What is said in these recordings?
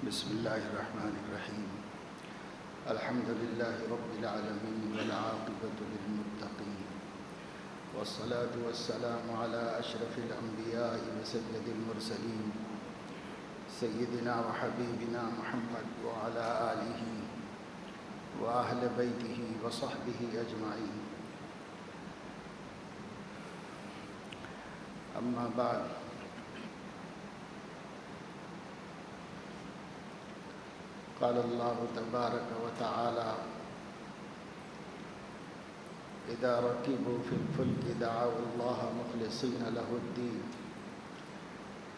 بسم الله الرحمن الرحيم. الحمد لله رب العالمين والعاقبة للمتقين، والصلاة والسلام على أشرف الأنبياء وسيد المرسلين سيدنا وحبيبنا محمد وعلى آله وأهل بيته وصحبه أجمعين. أما بعد، قال الله تبارك وتعالى: إذا ركبوا في الفلك دعوا الله مخلصين له الدين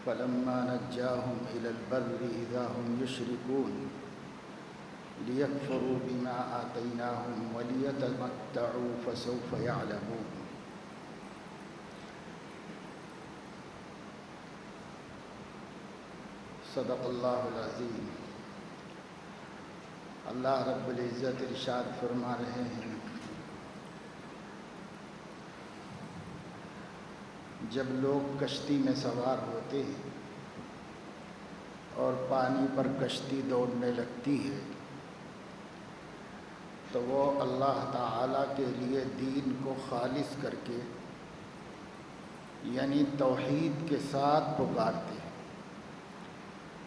فلما نجاهم إلى البر إذا هم يشركون ليكفروا بما آتيناهم وليتمتعوا فسوف يعلمون. صدق اللہ العظیم. اللہ رب العزت ارشاد فرما رہے ہیں: جب لوگ کشتی میں سوار ہوتے ہیں اور پانی پر کشتی دوڑنے لگتی ہے تو وہ اللہ تعالیٰ کے لیے دین کو خالص کر کے یعنی توحید کے ساتھ پکارتے ہیں،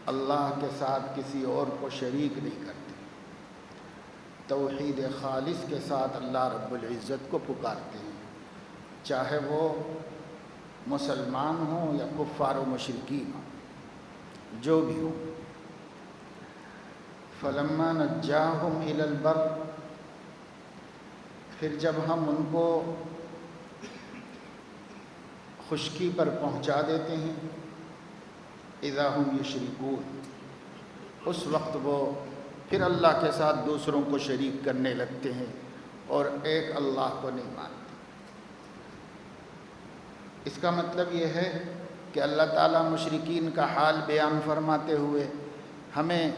اللہ کے ساتھ کسی اور کو شریک نہیں کرتے، توحید خالص کے ساتھ اللہ رب العزت کو پکارتے ہیں، چاہے وہ مسلمان ہوں یا کفار و مشرکین ہوں، جو بھی ہو. فلما نجاہم الی البر، پھر جب ہم ان کو خشکی پر پہنچا دیتے ہیں، اذا ہم یشرکون، اس وقت وہ پھر اللہ کے ساتھ دوسروں کو شریک کرنے لگتے ہیں اور ایک اللہ کو نہیں مانتے. اس کا مطلب یہ ہے کہ اللہ تعالیٰ مشرکین کا حال بیان فرماتے ہوئے ہمیں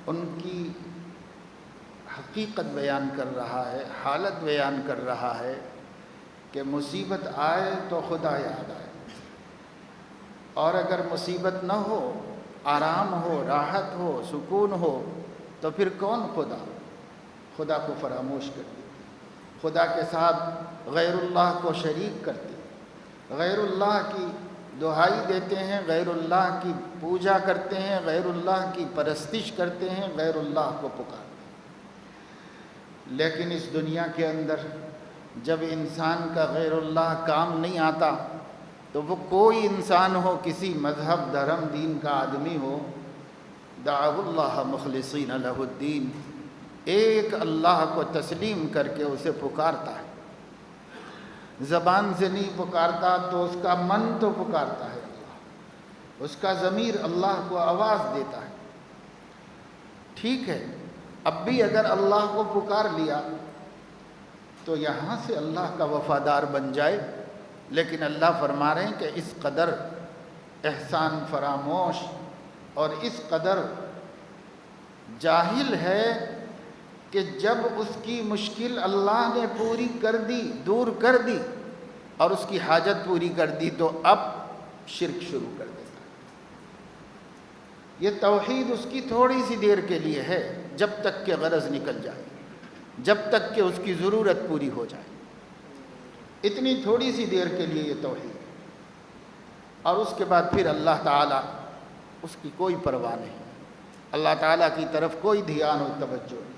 ان کی حقیقت بیان کر رہا ہے، حالت بیان کر رہا ہے کہ مصیبت آئے تو خدا یاد آئے، اور اگر مصیبت نہ ہو، آرام ہو، راحت ہو، سکون ہو، تو پھر کون خدا کو فراموش کرتے، خدا کے ساتھ غیر اللہ کو شریک کرتے، غیر اللہ کی دہائی دیتے ہیں، غیر اللہ کی پوجا کرتے ہیں، غیر اللہ کی پرستش کرتے ہیں، غیر اللہ کو پکارتے ہیں. لیکن اس دنیا کے اندر جب انسان کا غیر اللہ کام نہیں آتا تو وہ کوئی انسان ہو، کسی مذہب، دھرم، دین کا آدمی ہو، دعوا اللہ مخلصین لہ الدین، ایک اللہ کو تسلیم کر کے اسے پکارتا ہے. زبان سے نہیں پکارتا تو اس کا من تو پکارتا ہے اللہ، اس کا ضمیر اللہ کو آواز دیتا ہے. ٹھیک ہے، اب بھی اگر اللہ کو پکار لیا تو یہاں سے اللہ کا وفادار بن جائے، لیکن اللہ فرما رہے ہیں کہ اس قدر احسان فراموش اور اس قدر جاہل ہے کہ جب اس کی مشکل اللہ نے پوری کر دی، دور کر دی اور اس کی حاجت پوری کر دی، تو اب شرک شروع کر دیتا ہے. یہ توحید اس کی تھوڑی سی دیر کے لیے ہے، جب تک کہ غرض نکل جائے، جب تک کہ اس کی ضرورت پوری ہو جائے، اتنی تھوڑی سی دیر کے لیے یہ توحید ہے. اور اس کے بعد پھر اللہ تعالیٰ اس کی کوئی پرواہ نہیں، اللہ تعالیٰ کی طرف کوئی دھیان و توجہ نہیں.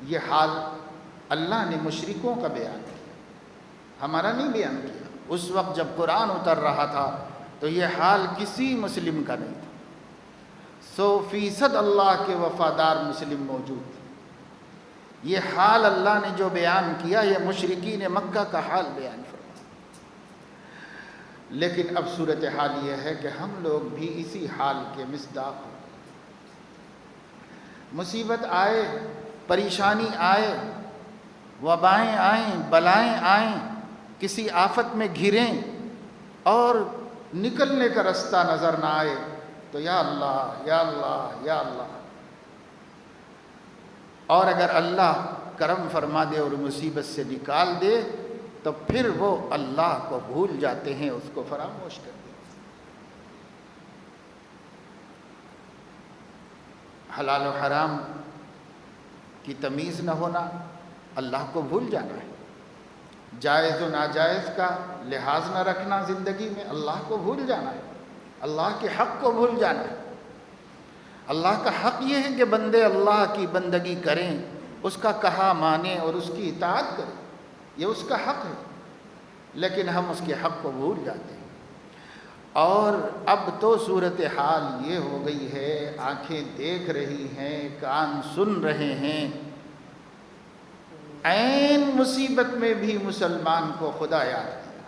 یہ حال اللہ نے مشرکوں کا بیان کیا، ہمارا نہیں بیان کیا. اس وقت جب قرآن اتر رہا تھا تو یہ حال کسی مسلم کا نہیں تھا. 100% اللہ کے وفادار مسلم موجود تھے. یہ حال اللہ نے جو بیان کیا، یہ مشرکین مکہ کا حال بیان فرمایا. لیکن اب صورتحال یہ ہے کہ ہم لوگ بھی اسی حال کے مصداق ہیں. مصیبت آئے، پریشانی آئے، وبائیں آئیں، بلائیں آئیں، کسی آفت میں گھریں اور نکلنے کا رستہ نظر نہ آئے تو یا اللہ یا اللہ یا اللہ. اور اگر اللہ کرم فرما دے اور مصیبت سے نکال دے تو پھر وہ اللہ کو بھول جاتے ہیں، اس کو فراموش کر دیتے ہیں. حلال و حرام کی تمیز نہ ہونا، اللہ کو بھول جانا ہے، جائز و ناجائز کا لحاظ نہ رکھنا زندگی میں، اللہ کو بھول جانا ہے، اللہ کے حق کو بھول جانا ہے۔ اللہ کا حق یہ ہے کہ بندے اللہ کی بندگی کریں، اس کا کہا مانیں اور اس کی اطاعت کریں، یہ اس کا حق ہے، لیکن ہم اس کے حق کو بھول جاتے ہیں۔ اور اب تو صورتحال یہ ہو گئی ہے، آنکھیں دیکھ رہی ہیں، کان سن رہے ہیں، عین مصیبت میں بھی مسلمان کو خدا یاد کیا۔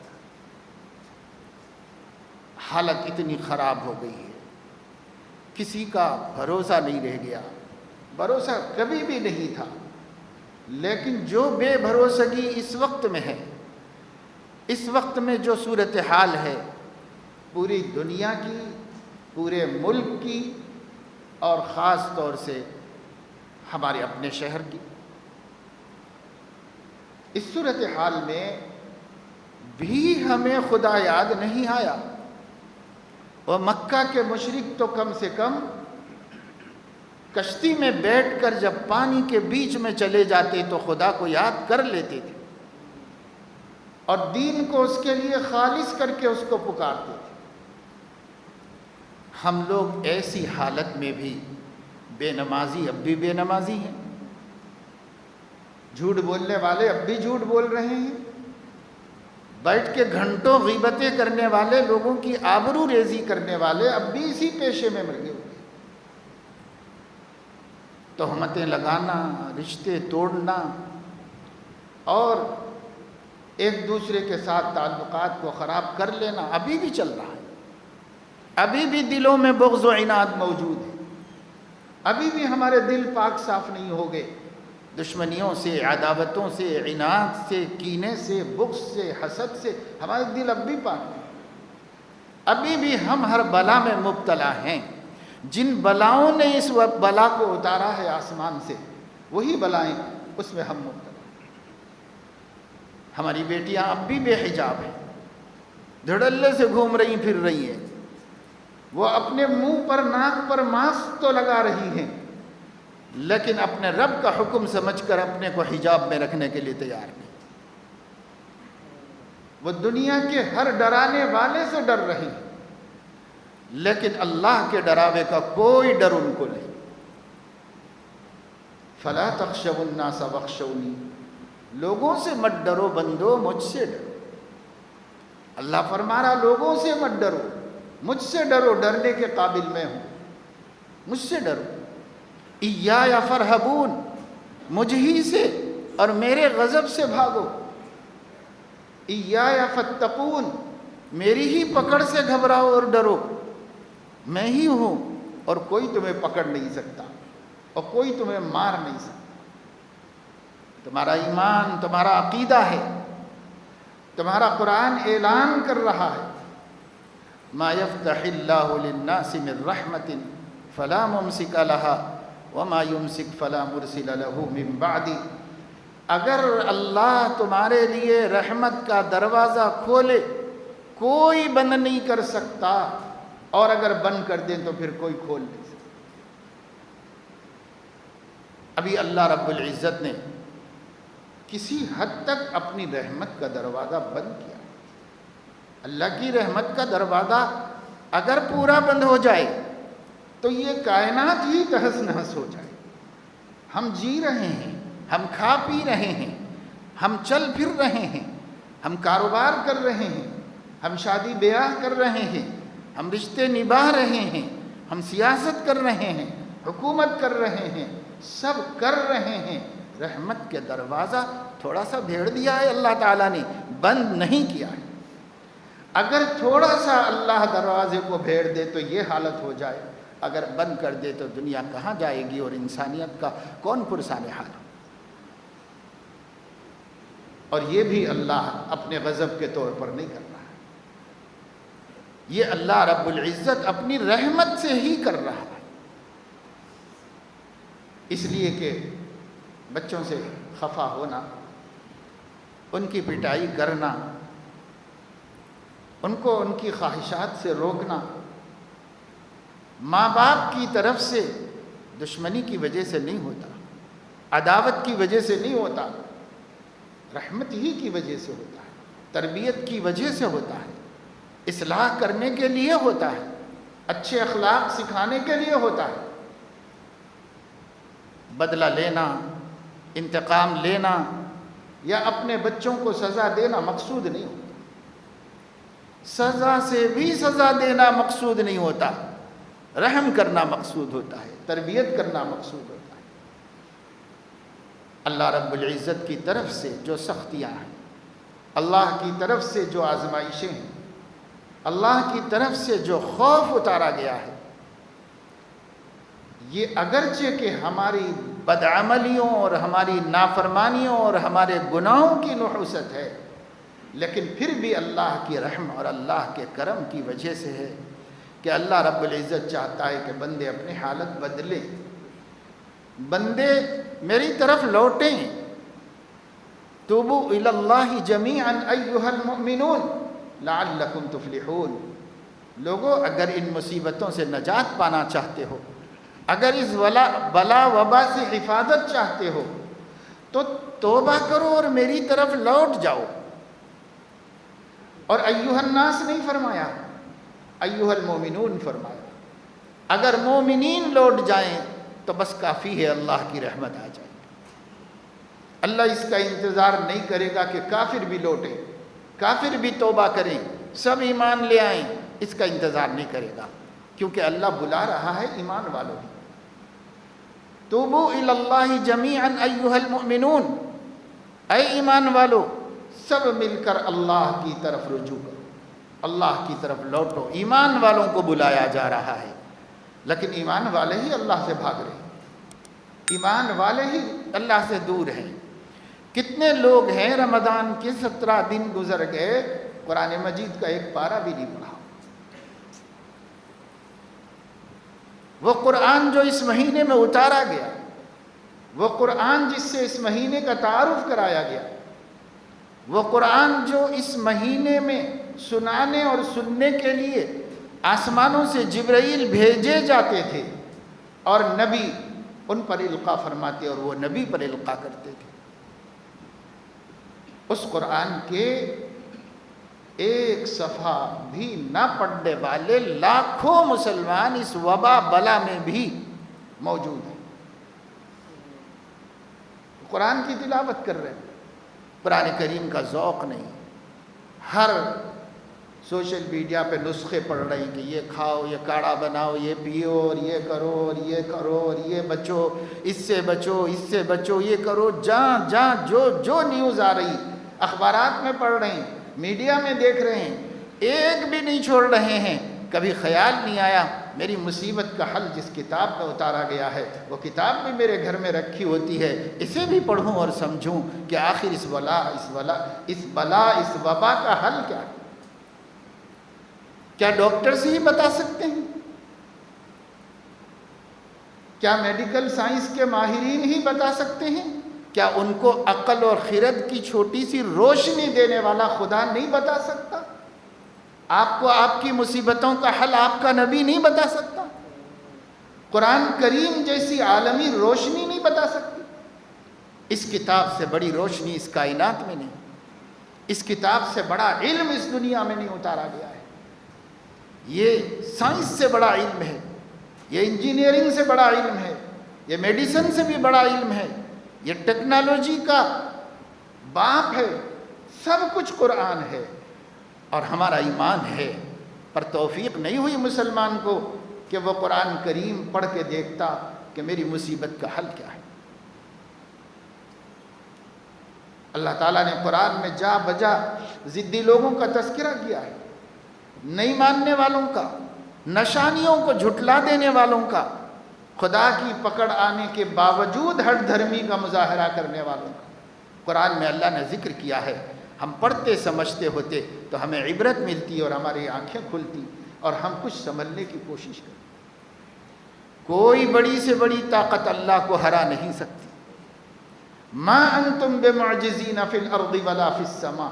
حالت اتنی خراب ہو گئی ہے، کسی کا بھروسہ نہیں رہ گیا، بھروسہ کبھی بھی نہیں تھا، لیکن جو بے بھروسگی اس وقت میں ہے، اس وقت میں جو صورتحال ہے پوری دنیا کی، پورے ملک کی، اور خاص طور سے ہمارے اپنے شہر کی، اس صورتحال میں بھی ہمیں خدا یاد نہیں آیا۔ اور مکہ کے مشرک تو کم سے کم کشتی میں بیٹھ کر جب پانی کے بیچ میں چلے جاتے تو خدا کو یاد کر لیتے تھے، اور دین کو اس کے لیے خالص کر کے اس کو پکارتے تھے۔ ہم لوگ ایسی حالت میں بھی بے نمازی، اب بھی بے نمازی ہیں، جھوٹ بولنے والے اب بھی جھوٹ بول رہے ہیں، بیٹھ کے گھنٹوں غیبتیں کرنے والے، لوگوں کی آبرو ریزی کرنے والے اب بھی اسی پیشے میں مر گئے ہوئے، تہمتیں لگانا، رشتے توڑنا، اور ایک دوسرے کے ساتھ تعلقات کو خراب کر لینا ابھی بھی چل رہا ہے، ابھی بھی دلوں میں بغض و عناد موجود ہے، ابھی بھی ہمارے دل پاک صاف نہیں ہو گئے، دشمنیوں سے، عداوتوں سے، عناد سے، کینے سے، بغض سے، حسد سے ہمارے دل اب بھی پاک نہیں، ابھی بھی ہم ہر بلا میں مبتلا ہیں۔ جن بلاؤں نے اس بلا کو اتارا ہے آسمان سے، وہی بلائیں اس میں ہم مبتلا ہیں۔ ہماری بیٹیاں اب بھی بے حجاب ہیں، دھڑلے سے گھوم رہی پھر رہی ہیں، وہ اپنے منہ پر، ناک پر ماسک تو لگا رہی ہیں، لیکن اپنے رب کا حکم سمجھ کر اپنے کو حجاب میں رکھنے کے لیے تیار نہیں۔ وہ دنیا کے ہر ڈرانے والے سے ڈر رہی ہیں، لیکن اللہ کے ڈراوے کا کوئی ڈر ان کو نہیں۔ فَلَا تَخْشَوُا النَّاسَ وَاخْشَوْنِي، لوگوں سے مت ڈرو بندو، مجھ سے ڈرو۔ اللہ فرما رہا لوگوں سے مت ڈرو، مجھ سے ڈرو، ڈرنے کے قابل میں ہوں، مجھ سے ڈرو۔ ایایا فرحبون، مجھ ہی سے اور میرے غضب سے بھاگو۔ ایایا فتقون، میری ہی پکڑ سے گھبراؤ اور ڈرو، میں ہی ہوں اور کوئی تمہیں پکڑ نہیں سکتا اور کوئی تمہیں مار نہیں سکتا۔ تمہارا ایمان، تمہارا عقیدہ ہے، تمہارا قرآن اعلان کر رہا ہے، ما یفتح اللہ للناس من رحمت فلا ممسک لها وما یمسک فلا مرسل له من بعد۔ اگر اللہ تمہارے لیے رحمت کا دروازہ کھولے کوئی بند نہیں کر سکتا، اور اگر بند کر دیں تو پھر کوئی کھول نہیں سکتا۔ ابھی اللہ رب العزت نے کسی حد تک اپنی رحمت کا دروازہ بند کیا۔ اللہ کی رحمت کا دروازہ اگر پورا بند ہو جائے تو یہ کائنات ہی تہس نہس ہو جائے۔ ہم جی رہے ہیں، ہم کھا پی رہے ہیں، ہم چل پھر رہے ہیں، ہم کاروبار کر رہے ہیں، ہم شادی بیاہ کر رہے ہیں، ہم رشتے نبھا رہے ہیں، ہم سیاست کر رہے ہیں، حکومت کر رہے ہیں، سب کر رہے ہیں، رحمت کے دروازہ تھوڑا سا بھیڑ دیا ہے اللہ تعالیٰ نے، بند نہیں کیا ہے۔ اگر تھوڑا سا اللہ دروازے کو بھیڑ دے تو یہ حالت ہو جائے، اگر بند کر دے تو دنیا کہاں جائے گی اور انسانیت کا کون پرسان حال ہو۔ اور یہ بھی اللہ اپنے غضب کے طور پر نہیں کر رہا ہے، یہ اللہ رب العزت اپنی رحمت سے ہی کر رہا ہے، اس لیے کہ بچوں سے خفا ہونا، ان کی پٹائی کرنا، ان کو ان کی خواہشات سے روکنا، ماں باپ کی طرف سے دشمنی کی وجہ سے نہیں ہوتا، عداوت کی وجہ سے نہیں ہوتا، رحمت ہی کی وجہ سے ہوتا ہے، تربیت کی وجہ سے ہوتا ہے، اصلاح کرنے کے لیے ہوتا ہے، اچھے اخلاق سکھانے کے لیے ہوتا ہے۔ بدلہ لینا، انتقام لینا یا اپنے بچوں کو سزا دینا مقصود نہیں ہوتا، سزا سے بھی سزا دینا مقصود نہیں ہوتا، رحم کرنا مقصود ہوتا ہے، تربیت کرنا مقصود ہوتا ہے۔ اللہ رب العزت کی طرف سے جو سختیاں ہیں، اللہ کی طرف سے جو آزمائشیں ہیں، اللہ کی طرف سے جو خوف اتارا گیا ہے، یہ اگرچہ کہ ہماری بدعملیوں اور ہماری نافرمانیوں اور ہمارے گناہوں کی نحوست ہے، لیکن پھر بھی اللہ کی رحم اور اللہ کے کرم کی وجہ سے ہے کہ اللہ رب العزت چاہتا ہے کہ بندے اپنی حالت بدلیں، بندے میری طرف لوٹیں۔ توبوا الی اللہ جمیعا ایھا المؤمنون لعلکم تفلحون۔ لوگو، اگر ان مصیبتوں سے نجات پانا چاہتے ہو، اگر اس بلا وبا سے حفاظت چاہتے ہو تو توبہ کرو اور میری طرف لوٹ جاؤ۔ اور ایھا الناس نہیں فرمایا، ایھا المؤمنون فرمایا۔ اگر مومنین لوٹ جائیں تو بس کافی ہے، اللہ کی رحمت آ جائے۔ اللہ اس کا انتظار نہیں کرے گا کہ کافر بھی لوٹیں، کافر بھی توبہ کریں، سب ایمان لے آئیں، اس کا انتظار نہیں کرے گا، کیونکہ اللہ بلا رہا ہے ایمان والوں کی۔ توبوا الی اللہ جمیعا ایھا المؤمنون، اے ایمان والو، سب مل کر اللہ کی طرف رجوع کرو، اللہ کی طرف لوٹو۔ ایمان والوں کو بلایا جا رہا ہے، لیکن ایمان والے ہی اللہ سے بھاگ رہے ہیں، ایمان والے ہی اللہ سے دور ہیں۔ کتنے لوگ ہیں رمضان کے 17 دن گزر گئے، قرآن مجید کا ایک پارہ بھی نہیں پڑھا۔ وہ قرآن جو اس مہینے میں اتارا گیا، وہ قرآن جس سے اس مہینے کا تعارف کرایا گیا، وہ قرآن جو اس مہینے میں سنانے اور سننے کے لیے آسمانوں سے جبرائیل بھیجے جاتے تھے اور نبی ان پر القاء فرماتے اور وہ نبی پر القاء کرتے تھے، اس قرآن کے ایک صفحہ بھی نہ پڑھنے والے لاکھوں مسلمان اس وبا بلا میں بھی موجود ہیں، قرآن کی تلاوت کر رہے ہیں، قرآن کریم کا ذوق نہیں، ہر سوشل میڈیا پہ نسخے پڑھ رہے ہیں کہ یہ کھاؤ، یہ کاڑھا بناؤ، یہ پیو، اور یہ کرو اور یہ کرو اور یہ بچو، اس سے بچو، اس سے بچو، یہ کرو۔ جہاں جہاں جو نیوز آ رہی، اخبارات میں پڑھ رہے ہیں، میڈیا میں دیکھ رہے ہیں، ایک بھی نہیں چھوڑ رہے ہیں۔ کبھی خیال نہیں آیا میری مصیبت کا حل جس کتاب میں اتارا گیا ہے، وہ کتاب بھی میرے گھر میں رکھی ہوتی ہے، اسے بھی پڑھوں اور سمجھوں کہ آخر اس وبا کا حل کیا ہے۔ کیا ڈاکٹرز ہی بتا سکتے ہیں؟ کیا میڈیکل سائنس کے ماہرین ہی بتا سکتے ہیں؟ کیا ان کو عقل اور خرد کی چھوٹی سی روشنی دینے والا خدا نہیں بتا سکتا؟ آپ کو آپ کی مصیبتوں کا حل آپ کا نبی نہیں بتا سکتا؟ قرآن کریم جیسی عالمی روشنی نہیں بتا سکتی؟ اس کتاب سے بڑی روشنی اس کائنات میں نہیں، اس کتاب سے بڑا علم اس دنیا میں نہیں اتارا گیا ہے۔ یہ سائنس سے بڑا علم ہے، یہ انجینئرنگ سے بڑا علم ہے، یہ میڈیسن سے بھی بڑا علم ہے، یہ ٹیکنالوجی کا باپ ہے، سب کچھ قرآن ہے اور ہمارا ایمان ہے، پر توفیق نہیں ہوئی مسلمان کو کہ وہ قرآن کریم پڑھ کے دیکھتا کہ میری مصیبت کا حل کیا ہے۔ اللہ تعالیٰ نے قرآن میں جا بجا ضدی لوگوں کا تذکرہ کیا ہے، نہیں ماننے والوں کا، نشانیوں کو جھٹلا دینے والوں کا، خدا کی پکڑ آنے کے باوجود ہٹ دھرمی کا مظاہرہ کرنے والوں کا۔ قرآن میں اللہ نے ذکر کیا ہے، ہم پڑھتے سمجھتے ہوتے تو ہمیں عبرت ملتی اور ہماری آنکھیں کھلتی اور ہم کچھ سمجھنے کی کوشش کرتے۔ کوئی بڑی سے بڑی طاقت اللہ کو ہرا نہیں سکتی۔ ما انتم بمعجزین فی الارض ولا فی السماء۔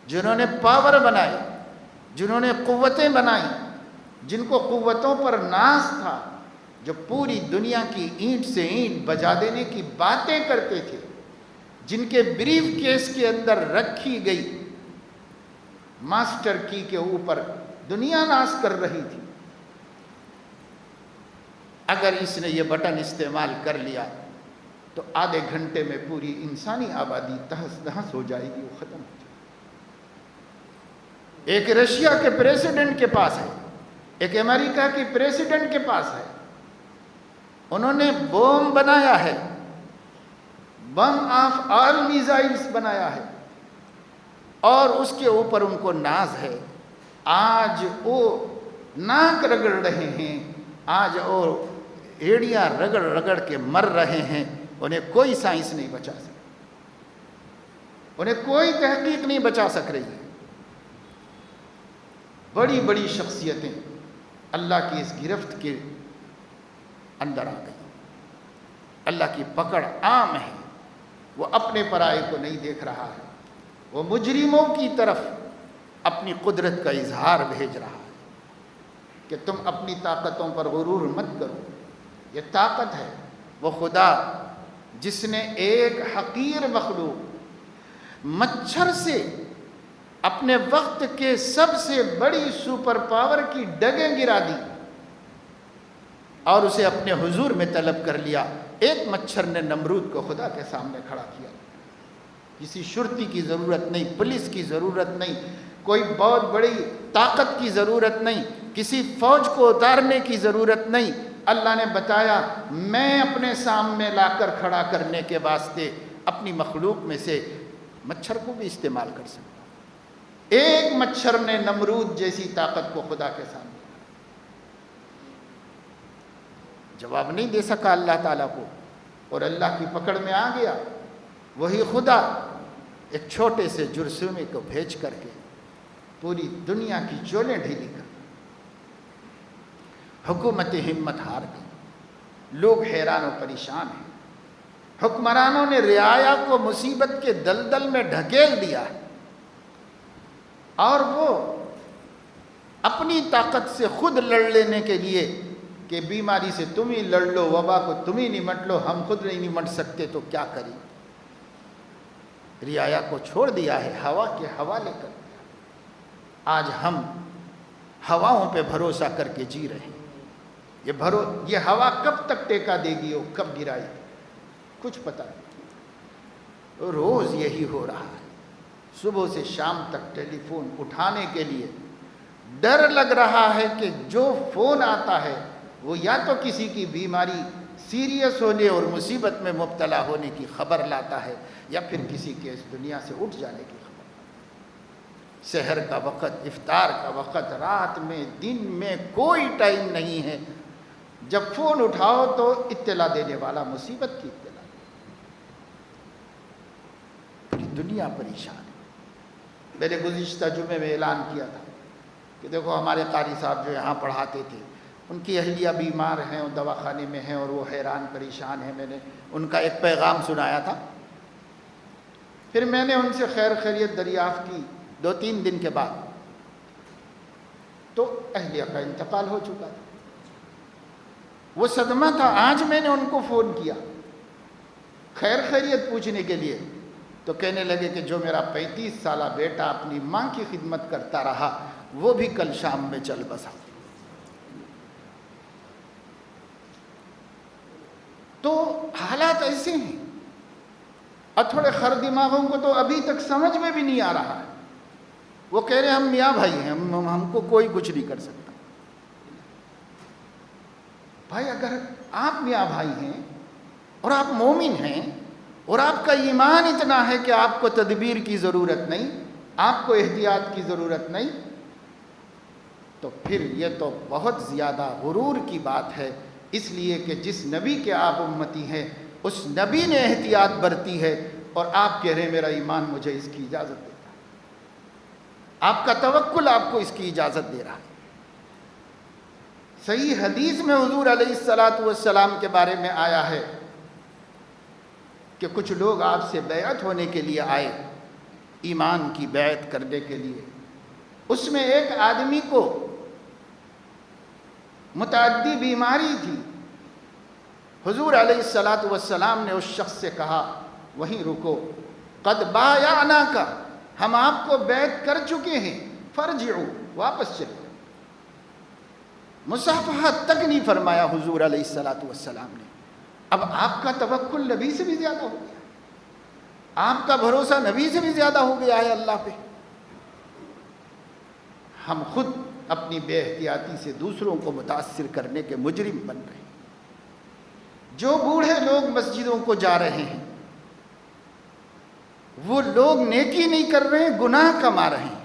جنہوں نے پاور بنائی، جنہوں نے قوتیں بنائیں، جن کو قوتوں پر ناز تھا، جو پوری دنیا کی اینٹ سے اینٹ بجا دینے کی باتیں کرتے تھے، جن کے بریف کیس کے اندر رکھی گئی ماسٹر کی کے اوپر دنیا ناز کر رہی تھی، اگر اس نے یہ بٹن استعمال کر لیا تو آدھے گھنٹے میں پوری انسانی آبادی تہس نہس ہو جائے گی، وہ ختم ہو جائے گی۔ ایک رشیا کے پریزیڈنٹ کے پاس ہے، ایک امریکہ کی پریزیڈنٹ کے پاس ہے، انہوں نے بوم بنایا ہے، بم آف آل میزائلز بنایا ہے، اور اس کے اوپر ان کو ناز ہے۔ آج وہ ناک رگڑ رہے ہیں، آج وہ ایڑیاں رگڑ رگڑ کے مر رہے ہیں، انہیں کوئی سائنس نہیں بچا سکتی، انہیں کوئی تحقیق نہیں بچا سک رہی ہے۔ بڑی بڑی شخصیتیں اللہ کی اس گرفت کے اندر آ گئی، اللہ کی پکڑ عام ہے، وہ اپنے پرائے کو نہیں دیکھ رہا ہے، وہ مجرموں کی طرف اپنی قدرت کا اظہار بھیج رہا ہے کہ تم اپنی طاقتوں پر غرور مت کرو، یہ طاقت ہے وہ خدا جس نے ایک حقیر مخلوق مچھر سے اپنے وقت کے سب سے بڑی سپر پاور کی ڈگیں گرا دی اور اسے اپنے حضور میں طلب کر لیا۔ ایک مچھر نے نمرود کو خدا کے سامنے کھڑا کیا، کسی شرطی کی ضرورت نہیں، پولیس کی ضرورت نہیں، کوئی بہت بڑی طاقت کی ضرورت نہیں، کسی فوج کو اتارنے کی ضرورت نہیں۔ اللہ نے بتایا میں اپنے سامنے لا کر کھڑا کرنے کے واسطے اپنی مخلوق میں سے مچھر کو بھی استعمال کر سکتا ہوں۔ ایک مچھر نے نمرود جیسی طاقت کو خدا کے سامنے جواب نہیں دے سکا اللہ تعالیٰ کو، اور اللہ کی پکڑ میں آ گیا۔ وہی خدا ایک چھوٹے سے جرثومے کو بھیج کر کے پوری دنیا کی چولیں ڈھیلی کر، حکومت ہمت ہار گئی، لوگ حیران و پریشان ہیں، حکمرانوں نے رعایا کو مصیبت کے دلدل میں ڈھکیل دیا ہے، اور وہ اپنی طاقت سے خود لڑ لینے کے لیے کہ بیماری سے تم ہی لڑ لو، وبا کو تم ہی نمٹ لو، ہم خود نہیں نمٹ سکتے تو کیا کریں، رعایا کو چھوڑ دیا ہے، ہوا کے حوالے کر دیا۔ آج ہم ہواؤں پہ بھروسہ کر کے جی رہے ہیں، یہ ہوا کب تک ٹیکا دے گی اور کب گرائے گی کچھ پتہ نہیں۔ روز یہی ہو رہا ہے، صبح سے شام تک ٹیلی فون اٹھانے کے لیے ڈر لگ رہا ہے کہ جو فون آتا ہے وہ یا تو کسی کی بیماری سیریس ہونے اور مصیبت میں مبتلا ہونے کی خبر لاتا ہے، یا پھر کسی کے اس دنیا سے اٹھ جانے کی خبر۔ سحر کا وقت، افطار کا وقت، رات میں دن میں کوئی ٹائم نہیں ہے، جب فون اٹھاؤ تو اطلاع دینے والا مصیبت کی اطلاع۔ پوری دنیا پریشان ہے۔ میں نے گزشتہ جمعے میں اعلان کیا تھا کہ دیکھو ہمارے قاری صاحب جو یہاں پڑھاتے تھے، ان کی اہلیہ بیمار ہیں اور دواخانے میں ہیں اور وہ حیران پریشان ہیں۔ میں نے ان کا ایک پیغام سنایا تھا، پھر میں نے ان سے خیر خیریت دریافت کی 2-3 دن کے بعد، تو اہلیہ کا انتقال ہو چکا تھا۔ وہ صدمہ تھا۔ آج میں نے ان کو فون کیا خیر خیریت پوچھنے کے لیے، تو کہنے لگے کہ جو میرا 35 سالہ بیٹا اپنی ماں کی خدمت کرتا رہا وہ بھی کل شام میں چل بسا۔ تو حالات ایسے ہیں، اور تھوڑے خر دماغوں کو تو ابھی تک سمجھ میں بھی نہیں آ رہا ہے۔ وہ کہہ رہے ہیں ہم میاں بھائی ہیں، ہم کو کوئی کچھ نہیں کر سکتا۔ بھائی اگر آپ میاں بھائی ہیں اور آپ مومن ہیں اور آپ کا ایمان اتنا ہے کہ آپ کو تدبیر کی ضرورت نہیں، آپ کو احتیاط کی ضرورت نہیں، تو پھر یہ تو بہت زیادہ غرور کی بات ہے، اس لیے کہ جس نبی کے آپ امتی ہیں اس نبی نے احتیاط برتی ہے، اور آپ کہہ رہے ہیں میرا ایمان مجھے اس کی اجازت دیتا ہے، آپ کا توکل آپ کو اس کی اجازت دے رہا ہے۔ صحیح حدیث میں حضور علیہ السلام کے بارے میں آیا ہے کہ کچھ لوگ آپ سے بیعت ہونے کے لیے آئے، ایمان کی بیعت کرنے کے لیے۔ اس میں ایک آدمی کو متعدی بیماری تھی، حضور علیہ الصلاۃ والسلام نے اس شخص سے کہا وہیں رکو، قد بایعناک، ہم آپ کو بیعت کر چکے ہیں، فرجعوا، واپس چلو۔ مصافحہ تک نہیں فرمایا حضور علیہ الصلاۃ والسلام نے۔ اب آپ کا توکل نبی سے بھی زیادہ ہو گیا، آپ کا بھروسہ نبی سے بھی زیادہ ہو گیا ہے اللہ پہ۔ ہم خود اپنی بے احتیاطی سے دوسروں کو متاثر کرنے کے مجرم بن رہے ہیں۔ جو بوڑھے لوگ مسجدوں کو جا رہے ہیں وہ لوگ نیکی نہیں کر رہے ہیں، گناہ کما رہے ہیں،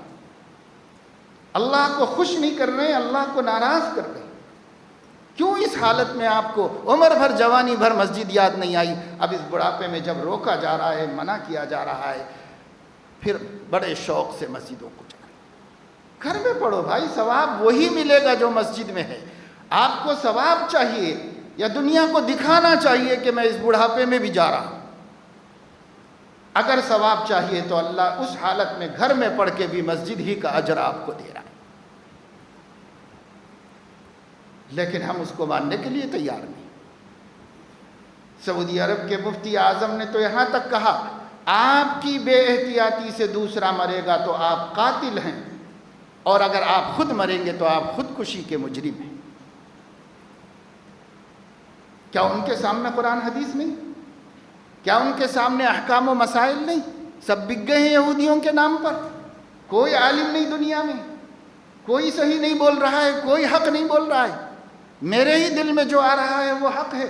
اللہ کو خوش نہیں کر رہے ہیں، اللہ کو ناراض کر رہے ہیں۔ کیوں اس حالت میں آپ کو عمر بھر جوانی بھر مسجد یاد نہیں آئی؟ اب اس بڑھاپے میں جب روکا جا رہا ہے، منع کیا جا رہا ہے، پھر بڑے شوق سے مسجدوں کو جا رہے ہیں۔ گھر میں پڑھو بھائی، ثواب وہی ملے گا جو مسجد میں ہے۔ آپ کو ثواب چاہیے یا دنیا کو دکھانا چاہیے کہ میں اس بڑھاپے میں بھی جا رہا ہوں؟ اگر ثواب چاہیے تو اللہ اس حالت میں گھر میں پڑھ کے بھی مسجد ہی کا اجر آپ کو دے رہا ہے، لیکن ہم اس کو ماننے کے لیے تیار نہیں۔ سعودی عرب کے مفتی اعظم نے تو یہاں تک کہا آپ کی بے احتیاطی سے دوسرا مرے گا تو آپ قاتل ہیں، اور اگر آپ خود مریں گے تو آپ خودکشی کے مجرم ہیں۔ کیا ان کے سامنے قرآن حدیث نہیں؟ کیا ان کے سامنے احکام و مسائل نہیں؟ سب بک گئے ہیں یہودیوں کے نام پر۔ کوئی عالم نہیں دنیا میں، کوئی صحیح نہیں بول رہا ہے، کوئی حق نہیں بول رہا ہے، میرے ہی دل میں جو آ رہا ہے وہ حق ہے۔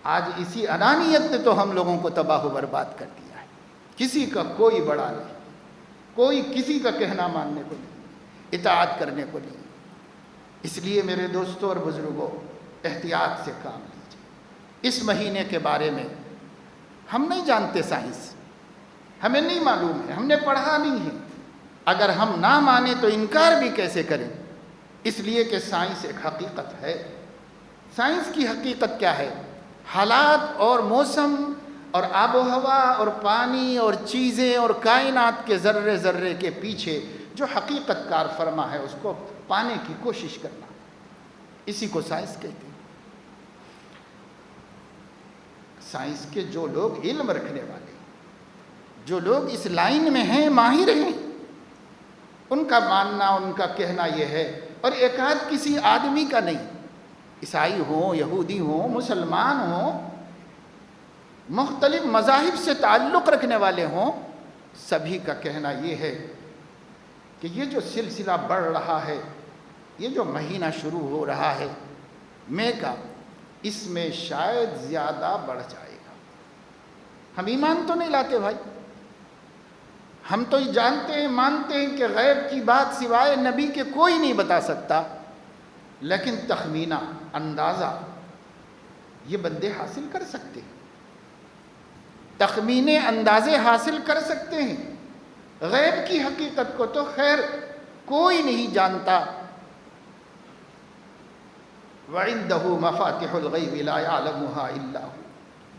آج اسی انانیت نے تو ہم لوگوں کو تباہ و برباد کر دیا ہے۔ کسی کا کوئی بڑا نہیں، کوئی کسی کا کہنا ماننے کو نہیں، اطاعت کرنے کو نہیں۔ اس لیے میرے دوستوں اور بزرگوں، احتیاط سے کام لیجیے۔ اس مہینے کے بارے میں ہم نہیں جانتے، سائنس ہمیں نہیں معلوم ہے، ہم نے پڑھا نہیں ہے۔ اگر ہم نہ مانیں تو انکار بھی کیسے کریں؟ اس لیے کہ سائنس ایک حقیقت ہے۔ سائنس کی حقیقت کیا ہے؟ حالات اور موسم اور آب و ہوا اور پانی اور چیزیں اور کائنات کے ذرے ذرے کے پیچھے جو حقیقت کار فرما ہے اس کو پانے کی کوشش کرنا، اسی کو سائنس کہتے ہیں۔ سائنس کے جو لوگ علم رکھنے والے، جو لوگ اس لائن میں ہیں، ماہر ہیں، ان کا ماننا، ان کا کہنا یہ ہے، اور ایک آدھ کسی آدمی کا نہیں، عیسائی ہوں، یہودی ہوں، مسلمان ہوں، مختلف مذاہب سے تعلق رکھنے والے ہوں، سبھی کا کہنا یہ ہے کہ یہ جو سلسلہ بڑھ رہا ہے، یہ جو مہینہ شروع ہو رہا ہے مئی کا، اس میں شاید زیادہ بڑھ جائے گا۔ ہم ایمان تو نہیں لاتے بھائی، ہم تو جانتے ہیں، مانتے ہیں کہ غیب کی بات سوائے نبی کے کوئی نہیں بتا سکتا، لیکن تخمینہ، اندازہ یہ بندے حاصل کر سکتے ہیں، تخمینے اندازے حاصل کر سکتے ہیں۔ غیب کی حقیقت کو تو خیر کوئی نہیں جانتا۔ وَعِندَهُ مَفَاتِحُ الْغَيْبِ لَا يَعْلَمُهَا إِلَّا هُوَ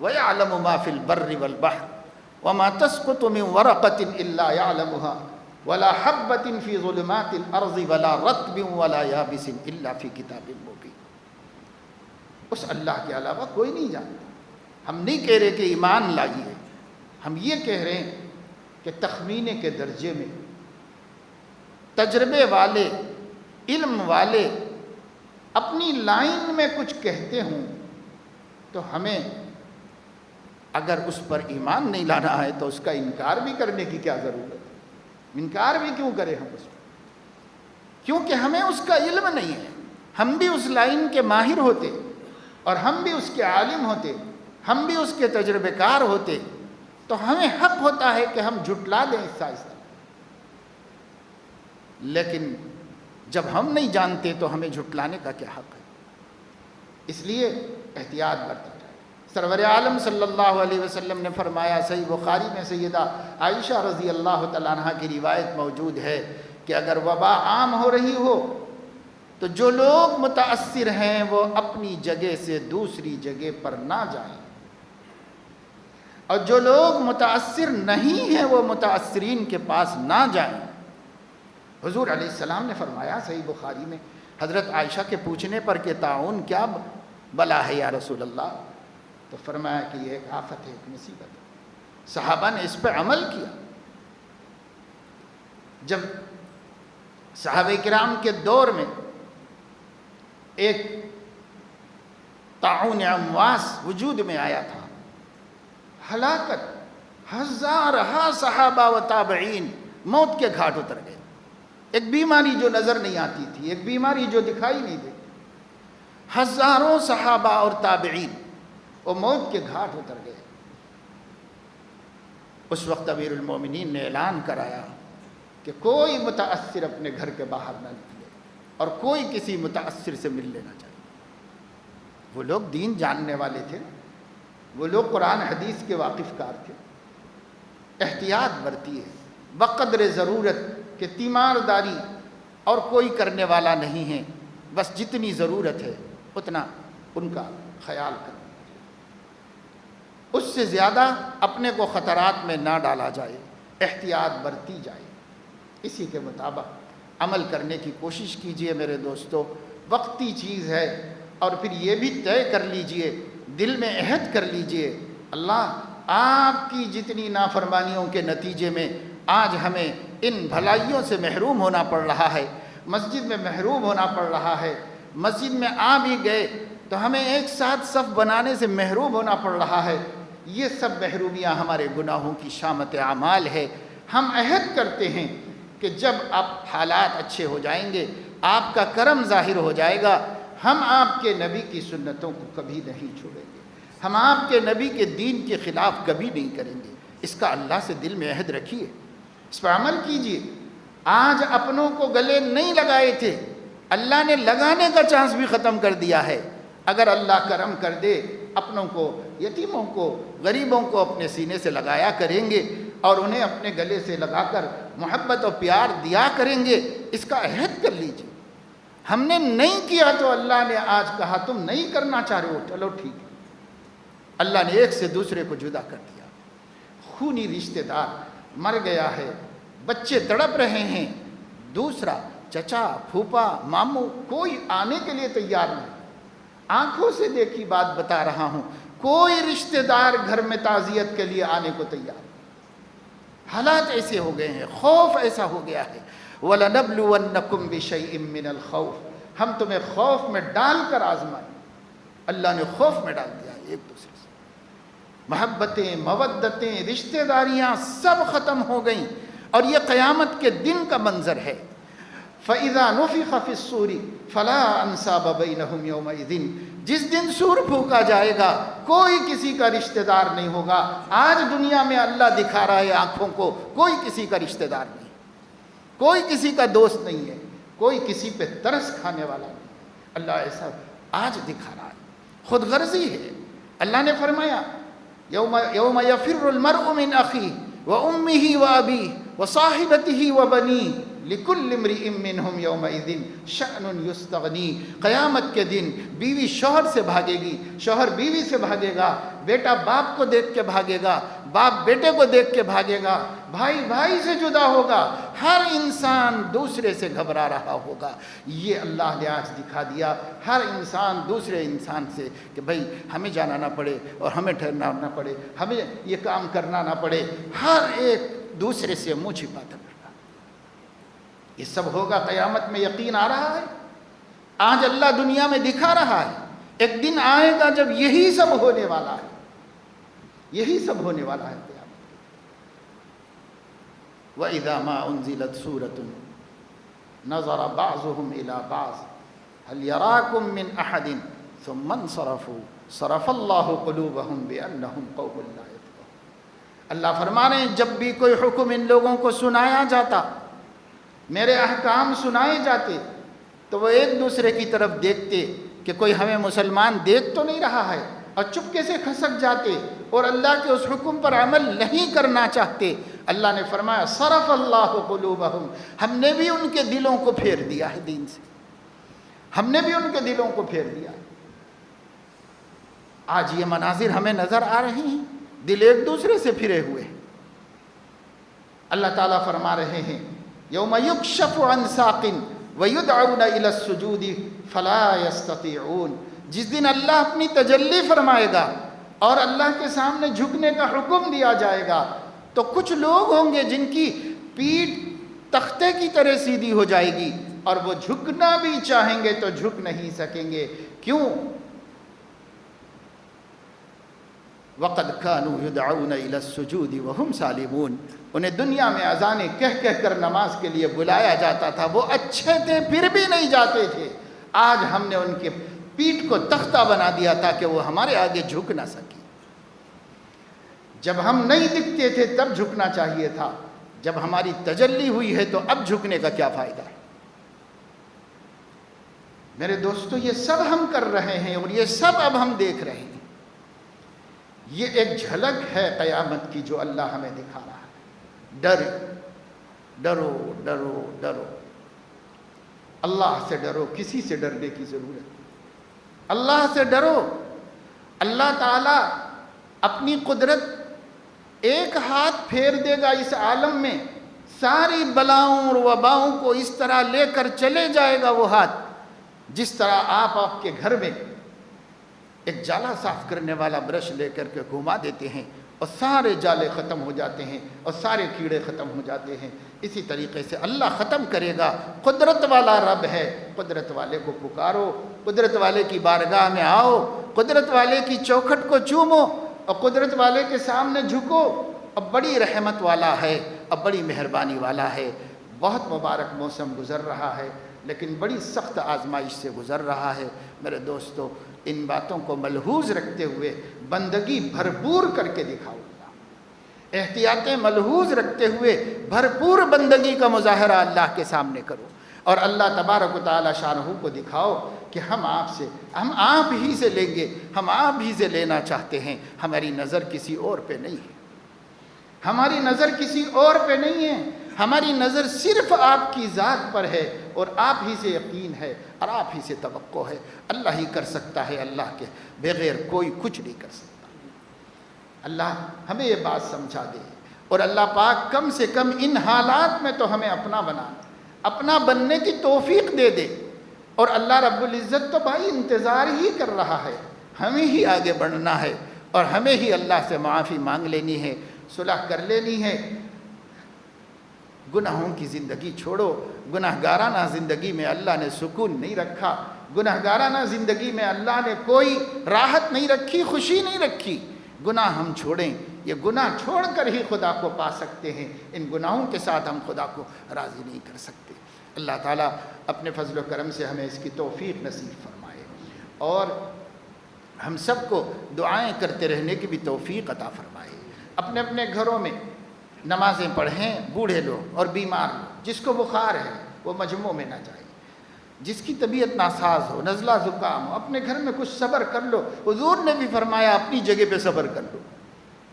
وَيَعْلَمُ مَا فِي الْبَرِّ وَالْبَحْرِ وَمَا تَسْقُطُ مِنْ وَرَقَةٍ إِلَّا يَعْلَمُهَا وَلَا حَبَّةٍ فِي ظُلُمَاتِ الْأَرْضِ وَلَا رَطْبٍ وَلَا يَابِسٍ إِلَّا فِي كِتَابٍ مُبِينٍ۔ اس اللہ کے علاوہ کوئی نہیں جانتا۔ ہم نہیں کہہ رہے کہ ایمان لائیے، ہم یہ کہہ رہے ہیں کہ تخمینے کے درجے میں تجربے والے، علم والے اپنی لائن میں کچھ کہتے ہوں تو ہمیں اگر اس پر ایمان نہیں لانا ہے تو اس کا انکار بھی کرنے کی کیا ضرورت ہے؟ انکار بھی کیوں کریں ہم اس پر؟ کیونکہ ہمیں اس کا علم نہیں ہے۔ ہم بھی اس لائن کے ماہر ہوتے اور ہم بھی اس کے عالم ہوتے، ہم بھی اس کے تجربے کار ہوتے تو ہمیں حق ہوتا ہے کہ ہم جھٹلا دیں اس سائنس کو۔ لیکن جب ہم نہیں جانتے تو ہمیں جھٹلانے کا کیا حق ہے؟ اس لیے احتیاط برتی جائے۔ سرور عالم صلی اللہ علیہ وسلم نے فرمایا، صحیح بخاری میں سیدہ عائشہ رضی اللہ تعالیٰ عنہ کی روایت موجود ہے کہ اگر وبا عام ہو رہی ہو تو جو لوگ متاثر ہیں وہ اپنی جگہ سے دوسری جگہ پر نہ جائیں، اور جو لوگ متاثر نہیں ہیں وہ متاثرین کے پاس نہ جائیں۔ حضور علیہ السلام نے فرمایا صحیح بخاری میں، حضرت عائشہ کے پوچھنے پر کہ طاعون کیا بلا ہے یا رسول اللہ؟ تو فرمایا کہ یہ ایک آفت ہے، ایک مصیبت ہے۔ صحابہ نے اس پہ عمل کیا۔ جب صحابہ کرام کے دور میں ایک طاعون امواس وجود میں آیا تھا، ہلاکت، ہزارہا صحابہ و تابعین موت کے گھاٹ اتر گئے۔ ایک بیماری جو نظر نہیں آتی تھی، ایک بیماری جو دکھائی نہیں دی، ہزاروں صحابہ اور تابعین وہ موت کے گھاٹ اتر گئے۔ اس وقت امیر المومنین نے اعلان کرایا کہ کوئی متاثر اپنے گھر کے باہر نہ نکلے اور کوئی کسی متاثر سے مل لینا چاہیے۔ وہ لوگ دین جاننے والے تھے، وہ لوگ قرآن حدیث کے واقف کار تھے۔ احتیاط برتی ہے بقدر ضرورت کہ تیمارداری اور کوئی کرنے والا نہیں ہے، بس جتنی ضرورت ہے اتنا ان کا خیال کریں، اس سے زیادہ اپنے کو خطرات میں نہ ڈالا جائے، احتیاط برتی جائے۔ اسی کے مطابق عمل کرنے کی کوشش کیجئے میرے دوستو۔ وقتی چیز ہے، اور پھر یہ بھی طے کر لیجئے، دل میں عہد کر لیجئے، اللہ آپ کی جتنی نافرمانیوں کے نتیجے میں آج ہمیں ان بھلائیوں سے محروم ہونا پڑ رہا ہے، مسجد میں محروم ہونا پڑ رہا ہے، مسجد میں آ بھی گئے تو ہمیں ایک ساتھ صف بنانے سے محروم ہونا پڑ رہا ہے، یہ سب محرومیاں ہمارے گناہوں کی شامت اعمال ہے۔ ہم عہد کرتے ہیں کہ جب آپ حالات اچھے ہو جائیں گے، آپ کا کرم ظاہر ہو جائے گا، ہم آپ کے نبی کی سنتوں کو کبھی نہیں چھوڑیں گے، ہم آپ کے نبی کے دین کے خلاف کبھی نہیں کریں گے۔ اس کا اللہ سے دل میں عہد رکھیے، اس پر عمل کیجئے۔ آج اپنوں کو گلے نہیں لگائے تھے، اللہ نے لگانے کا چانس بھی ختم کر دیا ہے۔ اگر اللہ کرم کر دے، اپنوں کو، یتیموں کو، غریبوں کو اپنے سینے سے لگایا کریں گے اور انہیں اپنے گلے سے لگا کر محبت و پیار دیا کریں گے، اس کا عہد کر لیجئے۔ ہم نے نہیں کیا تو اللہ نے آج کہا تم نہیں کرنا چاہ رہے ہو، چلو ٹھیک ہے۔ اللہ نے ایک سے دوسرے کو جدا کر دیا۔ خونی رشتہ دار مر گیا ہے، بچے تڑپ رہے ہیں، دوسرا چچا، پھوپا، ماموں کوئی آنے کے لیے تیار نہیں۔ آنکھوں سے دیکھی بات بتا رہا ہوں، کوئی رشتہ دار گھر میں تعزیت کے لیے آنے کو تیار نہیں۔ حالات ایسے ہو گئے ہیں، خوف ایسا ہو گیا ہے۔ وَلَنَبْلُوَنَّكُمْ بِشَيْءٍ مِّنَ الْخَوْفِ، ہم تمہیں خوف میں ڈال کر آزمائیں۔ اللہ نے خوف میں ڈال دیا ایک دوسرے سے، محبتیں، مودتیں، رشتہ داریاں سب ختم ہو گئیں، اور یہ قیامت کے دن کا منظر ہے۔ فَإِذَا نُفِخَ فِي الصُّورِ فَلَا أَنْسَابَ بَيْنَهُمْ يَوْمَئِذٍ، جس دن سور پھونکا جائے گا کوئی کسی کا رشتہ دار نہیں ہوگا۔ آج دنیا میں اللہ دکھا رہا ہے آنکھوں کو، کوئی کسی کا رشتہ دار نہیں، کوئی کسی کا دوست نہیں ہے، کوئی کسی پہ ترس کھانے والا نہیں۔ اللہ ایسا آج دکھا رہا ہے، خود غرضی ہے۔ اللہ نے فرمایا یوم یفر المرء من اخیہ وامہ وابیہ وصاحبتہ وبنیہ لکل امرئ منہم یومئذ شأن یستغنی، قیامت کے دن بیوی شوہر سے بھاگے گی، شوہر بیوی سے بھاگے گا، بیٹا باپ کو دیکھ کے بھاگے گا، باپ بیٹے کو دیکھ کے بھاگے گا، بھائی بھائی سے جدا ہوگا، ہر انسان دوسرے سے گھبرا رہا ہوگا۔ یہ اللہ نے آج دکھا دیا، ہر انسان دوسرے انسان سے کہ بھئی ہمیں جانا نہ پڑے اور ہمیں ٹھہرنا نہ پڑے، ہمیں یہ کام کرنا نہ پڑے، ہر ایک دوسرے سے منہ چھپاتا پڑا۔ یہ سب ہوگا قیامت میں، یقین آ رہا ہے۔ آج اللہ دنیا میں دکھا رہا ہے، ایک دن آئے گا جب یہی سب ہونے والا ہے، یہی سب ہونے والا ہے قیامت۔ وَإِذَا مَا أُنزِلَتْ سُورَةٌ نَظَرَ بَعْضُهُمْ إِلَى بَعْضٍ هَلْ يَرَاكُمْ مِنْ أَحَدٍ ثُمَّ انصَرَفُوا صَرَفَ اللَّهُ قُلُوبَهُمْ بِأَنَّهُمْ قَوْمٌ لَا يَفْقَهُونَ۔ اللہ فرما رہے ہیں جب بھی کوئی حکم ان لوگوں کو سنایا جاتا، میرے احکام سنائے جاتے، تو وہ ایک دوسرے کی طرف دیکھتے کہ کوئی ہمیں مسلمان دیکھ تو نہیں رہا ہے، اور چپکے سے کھسک جاتے اور اللہ کے اس حکم پر عمل نہیں کرنا چاہتے۔ اللہ نے فرمایا صرف اللہ قلوبہم، ہم نے بھی ان کے دلوں کو پھیر دیا ہے دین سے، ہم نے بھی ان کے دلوں کو پھیر دیا ہے۔ آج یہ مناظر ہمیں نظر آ رہی ہیں، دل ایک دوسرے سے پھرے ہوئے ہیں۔ اللہ تعالیٰ فرما رہے ہیں یوم یکشف عن ساق ویدعون الی السجود فلا یستطیعون، جس دن اللہ اپنی تجلی فرمائے گا اور اللہ کے سامنے جھکنے کا حکم دیا جائے گا، تو کچھ لوگ ہوں گے جن کی پیٹھ تختے کی طرح سیدھی ہو جائے گی اور وہ جھکنا بھی چاہیں گے تو جھک نہیں سکیں گے۔ کیوں؟ وَقَدْ كَانُوا يُدْعَوْنَ إِلَى السُّجُودِ وَهُمْ سَالِمُونَ، انہیں دنیا میں اذانیں کہہ کہہ کر نماز کے لیے بلایا جاتا تھا، وہ اچھے تھے پھر بھی نہیں جاتے تھے۔ آج ہم نے ان کے پیٹھ کو تختہ بنا دیا تاکہ وہ ہمارے آگے جھک نہ سکے۔ جب ہم نہیں دکھتے تھے تب جھکنا چاہیے تھا، جب ہماری تجلی ہوئی ہے تو اب جھکنے کا کیا فائدہ ہے؟ میرے دوستو، یہ سب ہم کر رہے ہیں اور یہ سب اب ہم دیکھ رہے ہیں۔ یہ ایک جھلک ہے قیامت کی جو اللہ ہمیں دکھا رہا ہے۔ ڈرو ڈرو ڈرو، اللہ سے ڈرو، کسی سے ڈرنے کی ضرورت نہیں۔ اللہ سے ڈرو۔ اللہ تعالیٰ اپنی قدرت ایک ہاتھ پھیر دے گا اس عالم میں، ساری بلاؤں اور وباؤں کو اس طرح لے کر چلے جائے گا وہ ہاتھ، جس طرح آپ کے گھر میں ایک جالا صاف کرنے والا برش لے کر کے گھما دیتے ہیں اور سارے جالے ختم ہو جاتے ہیں اور سارے کیڑے ختم ہو جاتے ہیں، اسی طریقے سے اللہ ختم کرے گا۔ قدرت والا رب ہے، قدرت والے کو پکارو، قدرت والے کی بارگاہ میں آؤ، قدرت والے کی چوکھٹ کو چومو اور قدرت والے کے سامنے جھکو۔ اب بڑی رحمت والا ہے، اب بڑی مہربانی والا ہے۔ بہت مبارک موسم گزر رہا ہے لیکن بڑی سخت آزمائش سے گزر رہا ہے۔ میرے دوستو، ان باتوں کو ملحوظ رکھتے ہوئے بندگی بھرپور کر کے دکھاؤ، احتیاطیں ملحوظ رکھتے ہوئے بھرپور بندگی کا مظاہرہ اللہ کے سامنے کرو اور اللہ تبارک و تعالی شانہ کو دکھاؤ کہ ہم آپ ہی سے لیں گے، ہم آپ ہی سے لینا چاہتے ہیں، ہماری نظر کسی اور پہ نہیں ہے، ہماری نظر کسی اور پہ نہیں ہے، ہماری نظر صرف آپ کی ذات پر ہے اور آپ ہی سے یقین ہے اور آپ ہی سے توقع ہے۔ اللہ ہی کر سکتا ہے، اللہ کے بغیر کوئی کچھ نہیں کر سکتا۔ اللہ ہمیں یہ بات سمجھا دے اور اللہ پاک کم سے کم ان حالات میں تو ہمیں اپنا بننے کی توفیق دے دے۔ اور اللہ رب العزت تو بھائی انتظار ہی کر رہا ہے، ہمیں ہی آگے بڑھنا ہے اور ہمیں ہی اللہ سے معافی مانگ لینی ہے، صلح کر لینی ہے۔ گناہوں کی زندگی چھوڑو، گناہگارانہ زندگی میں اللہ نے سکون نہیں رکھا، گناہگارانہ زندگی میں اللہ نے کوئی راحت نہیں رکھی، خوشی نہیں رکھی۔ گناہ ہم چھوڑیں، یہ گناہ چھوڑ کر ہی خدا کو پا سکتے ہیں، ان گناہوں کے ساتھ ہم خدا کو راضی نہیں کر سکتے۔ اللہ تعالیٰ اپنے فضل و کرم سے ہمیں اس کی توفیق نصیب فرمائے اور ہم سب کو دعائیں کرتے رہنے کی بھی توفیق عطا فرمائے۔ اپنے اپنے گھروں میں نمازیں پڑھیں، بوڑھے لوگ اور بیمار لوگ، جس کو بخار ہے وہ مجمعوں میں نہ جائے، جس کی طبیعت ناساز ہو، نزلہ زکام ہو، اپنے گھر میں کچھ صبر کر لو۔ حضور نے بھی فرمایا اپنی جگہ پہ صبر کر لو،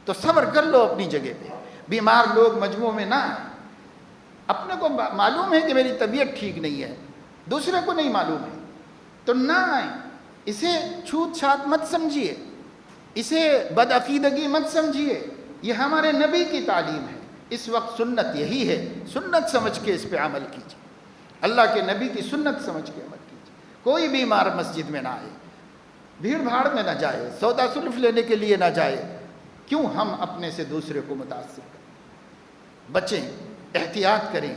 تو صبر کر لو اپنی جگہ پہ۔ بیمار لوگ مجموعوں میں نہ آئیں۔ اپنے کو معلوم ہے کہ میری طبیعت ٹھیک نہیں ہے، دوسرے کو نہیں معلوم ہے تو نہ آئیں۔ اسے چھوت چھات مت سمجھیے، اسے بدعقیدگی مت سمجھیے، یہ ہمارے نبی کی تعلیم ہے۔ اس وقت سنت یہی ہے، سنت سمجھ کے اس پہ عمل کیجیے، اللہ کے نبی کی سنت سمجھ کے عمل کیجیے۔ کوئی بیمار مسجد میں نہ آئے، بھیڑ بھاڑ میں نہ جائے، سودا سلف لینے کے لیے نہ جائے۔ کیوں ہم اپنے سے دوسرے کو متاثر کریں؟ بچیں، احتیاط کریں،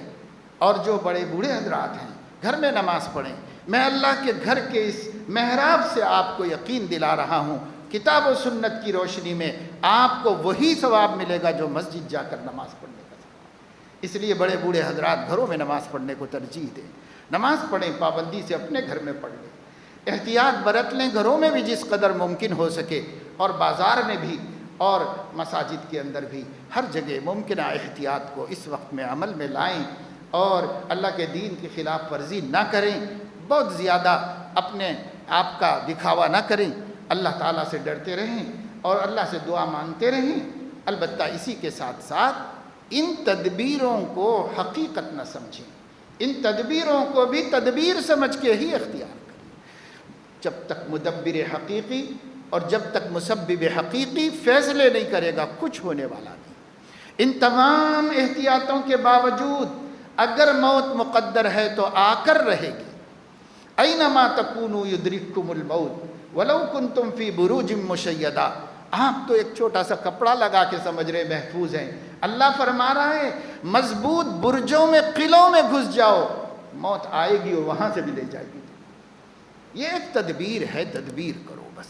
اور جو بڑے بوڑھے حضرات ہیں گھر میں نماز پڑھیں۔ میں اللہ کے گھر کے اس محراب سے آپ کو یقین دلا رہا ہوں، کتاب و سنت کی روشنی میں آپ کو وہی ثواب ملے گا جو مسجد جا کر نماز پڑھنے کا ثواب۔ اس لیے بڑے بوڑھے حضرات گھروں میں نماز پڑھنے کو ترجیح دیں، نماز پڑھیں، پابندی سے اپنے گھر میں پڑھ لیں، احتیاط برت لیں گھروں میں بھی جس قدر ممکن ہو سکے، اور بازار میں بھی اور مساجد کے اندر بھی ہر جگہ ممکنہ احتیاط کو اس وقت میں عمل میں لائیں اور اللہ کے دین کی خلاف ورزی نہ کریں، بہت زیادہ اپنے آپ کا دکھاوا نہ کریں، اللہ تعالیٰ سے ڈرتے رہیں اور اللہ سے دعا مانگتے رہیں۔ البتہ اسی کے ساتھ ساتھ ان تدبیروں کو حقیقت نہ سمجھیں، ان تدبیروں کو بھی تدبیر سمجھ کے ہی اختیار کریں۔ جب تک مدبر حقیقی اور جب تک مسبب حقیقی فیصلے نہیں کرے گا کچھ ہونے والا نہیں۔ ان تمام احتیاطوں کے باوجود اگر موت مقدر ہے تو آ کر رہے گی۔ اینما تکونوا یدرککم الموت، ولو کنتم فی بروج مشیدہ، آپ تو ایک چھوٹا سا کپڑا لگا کے سمجھ رہے محفوظ ہیں، اللہ فرما رہا ہے مضبوط برجوں میں، قلعوں میں گھس جاؤ، موت آئے گی اور وہاں سے بھی لے جائے گی۔ یہ ایک تدبیر ہے، تدبیر کرو بس،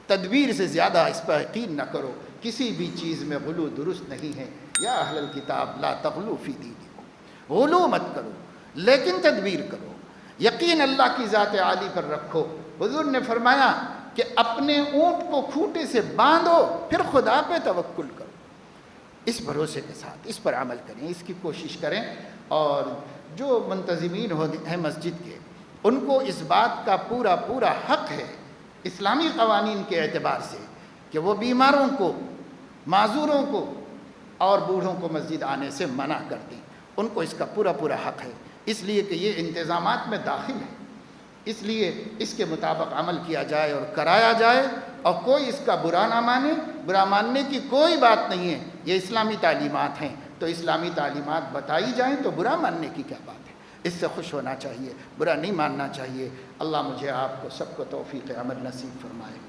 تدبیر سے زیادہ اس پر یقین نہ کرو، کسی بھی چیز میں غلو درست نہیں ہے۔ یا اہل الکتاب لا تغلو فی دینکم، غلو مت کرو لیکن تدبیر کرو، یقین اللہ کی ذات عالی پر رکھو۔ حضور نے فرمایا کہ اپنے اونٹ کو کھوٹے سے باندھو، پھر خدا پہ توکل کرو، اس بھروسے کے ساتھ اس پر عمل کریں، اس کی کوشش کریں۔ اور جو منتظمین ہیں مسجد کے، ان کو اس بات کا پورا پورا حق ہے اسلامی قوانین کے اعتبار سے کہ وہ بیماروں کو، معذوروں کو اور بوڑھوں کو مسجد آنے سے منع کر دیں، ان کو اس کا پورا پورا حق ہے، اس لیے کہ یہ انتظامات میں داخل ہے، اس لیے اس کے مطابق عمل کیا جائے اور کرایا جائے، اور کوئی اس کا برا نہ مانے، برا ماننے کی کوئی بات نہیں ہے، یہ اسلامی تعلیمات ہیں تو اسلامی تعلیمات بتائی جائیں تو برا ماننے کی کیا بات ہے، اس سے خوش ہونا چاہیے، برا نہیں ماننا چاہیے۔ اللہ مجھے آپ کو سب کو توفیق عمل نصیب فرمائے۔